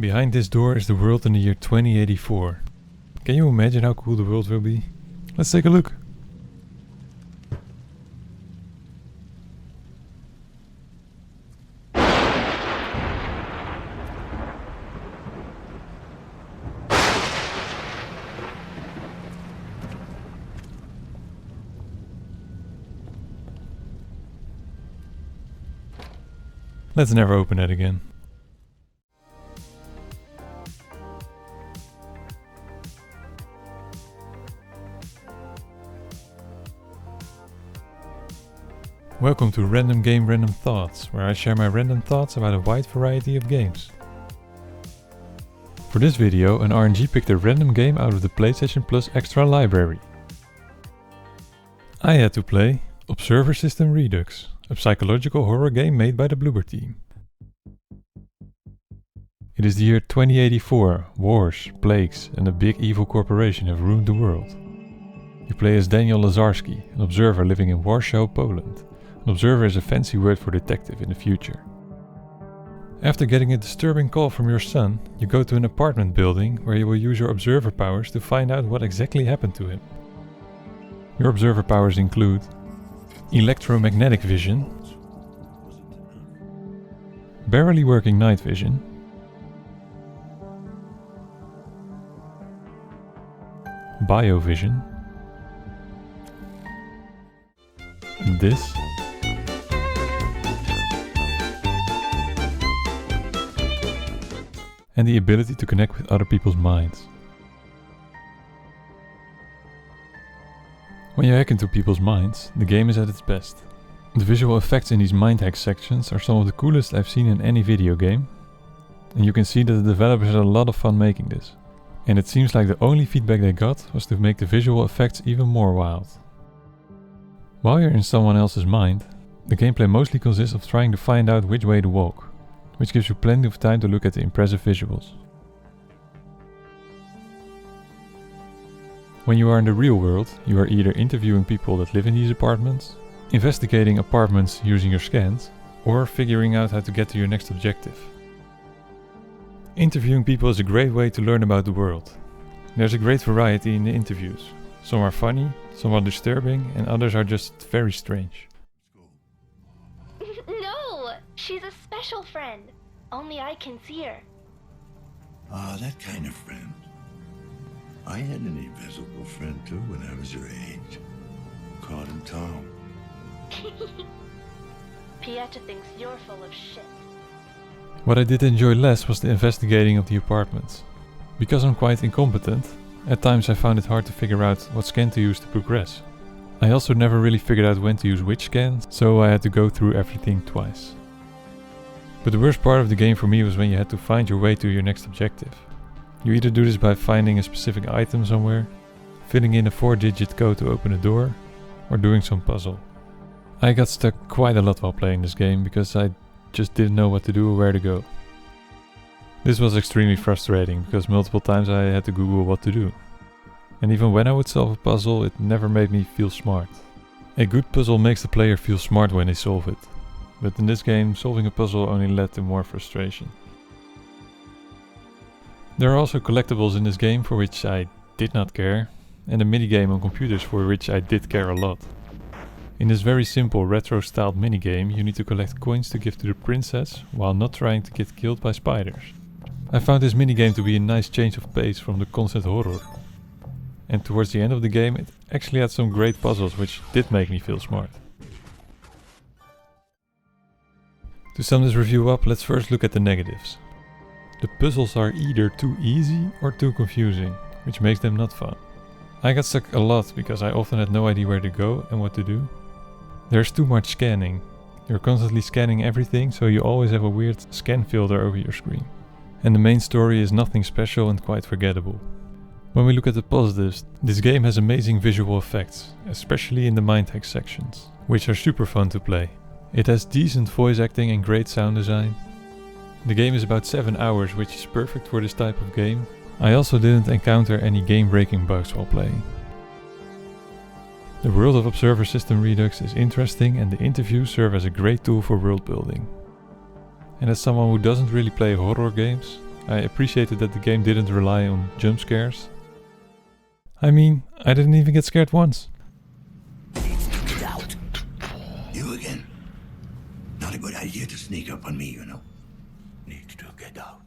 Behind this door is the world in the year 2084. Can you imagine how cool the world will be? Let's take a look. Let's never open it again. Welcome to Random Game Random Thoughts, where I share my random thoughts about a wide variety of games. For this video, an RNG picked a random game out of the PlayStation Plus Extra library. I had to play Observer System Redux, a psychological horror game made by the Bloober team. It is the year 2084, wars, plagues and a big evil corporation have ruined the world. You play as Daniel Lazarski, an observer living in Warsaw, Poland. An observer is a fancy word for detective in the future. After getting a disturbing call from your son, you go to an apartment building where you will use your observer powers to find out what exactly happened to him. Your observer powers include electromagnetic vision, barely working night vision, biovision, this, and the ability to connect with other people's minds. When you hack into people's minds, the game is at its best. The visual effects in these mind hack sections are some of the coolest I've seen in any video game, and you can see that the developers had a lot of fun making this. And it seems like the only feedback they got was to make the visual effects even more wild. While you're in someone else's mind, the gameplay mostly consists of trying to find out which way to walk, which gives you plenty of time to look at the impressive visuals. When you are in the real world, you are either interviewing people that live in these apartments, investigating apartments using your scans, or figuring out how to get to your next objective. Interviewing people is a great way to learn about the world. There's a great variety in the interviews. Some are funny, some are disturbing, and others are just very strange. No! She's a special friend. Only I can see her. Ah, that kind of friend. I had an invisible friend too when I was your age. Called him Tom. Pieta thinks you're full of shit. What I did enjoy less was the investigating of the apartments. Because I'm quite incompetent, at times I found it hard to figure out what scan to use to progress. I also never really figured out when to use which scan, so I had to go through everything twice. But the worst part of the game for me was when you had to find your way to your next objective. You either do this by finding a specific item somewhere, filling in a 4-digit code to open a door, or doing some puzzle. I got stuck quite a lot while playing this game because I just didn't know what to do or where to go. This was extremely frustrating because multiple times I had to Google what to do. And even when I would solve a puzzle, it never made me feel smart. A good puzzle makes the player feel smart when they solve it. But in this game, solving a puzzle only led to more frustration. There are also collectibles in this game for which I did not care, and a minigame on computers for which I did care a lot. In this very simple retro-styled minigame, you need to collect coins to give to the princess while not trying to get killed by spiders. I found this minigame to be a nice change of pace from the constant horror. And towards the end of the game, it actually had some great puzzles which did make me feel smart. To sum this review up, let's first look at the negatives. The puzzles are either too easy or too confusing, which makes them not fun. I got stuck a lot because I often had no idea where to go and what to do. There's too much scanning. You're constantly scanning everything, so you always have a weird scan filter over your screen. And the main story is nothing special and quite forgettable. When we look at the positives, this game has amazing visual effects, especially in the mind hack sections, which are super fun to play. It has decent voice acting and great sound design. The game is about 7 hours, which is perfect for this type of game. I also didn't encounter any game-breaking bugs while playing. The world of Observer System Redux is interesting and the interviews serve as a great tool for world building. And as someone who doesn't really play horror games, I appreciated that the game didn't rely on jump scares. I mean, I didn't even get scared once. Needs to get out. You again? Not a good idea to sneak up on me, you know. Needs to get out.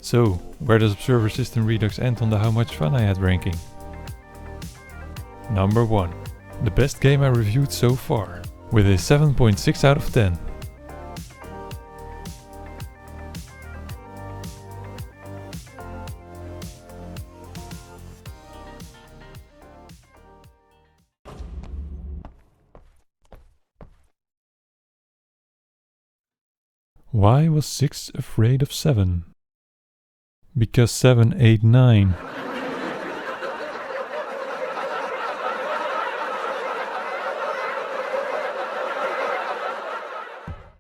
So, where does Observer System Redux end on the how much fun I had ranking? Number 1. The best game I reviewed so far, with a 7.6 out of 10. Why was 6 afraid of 7? Because 7 ate 9.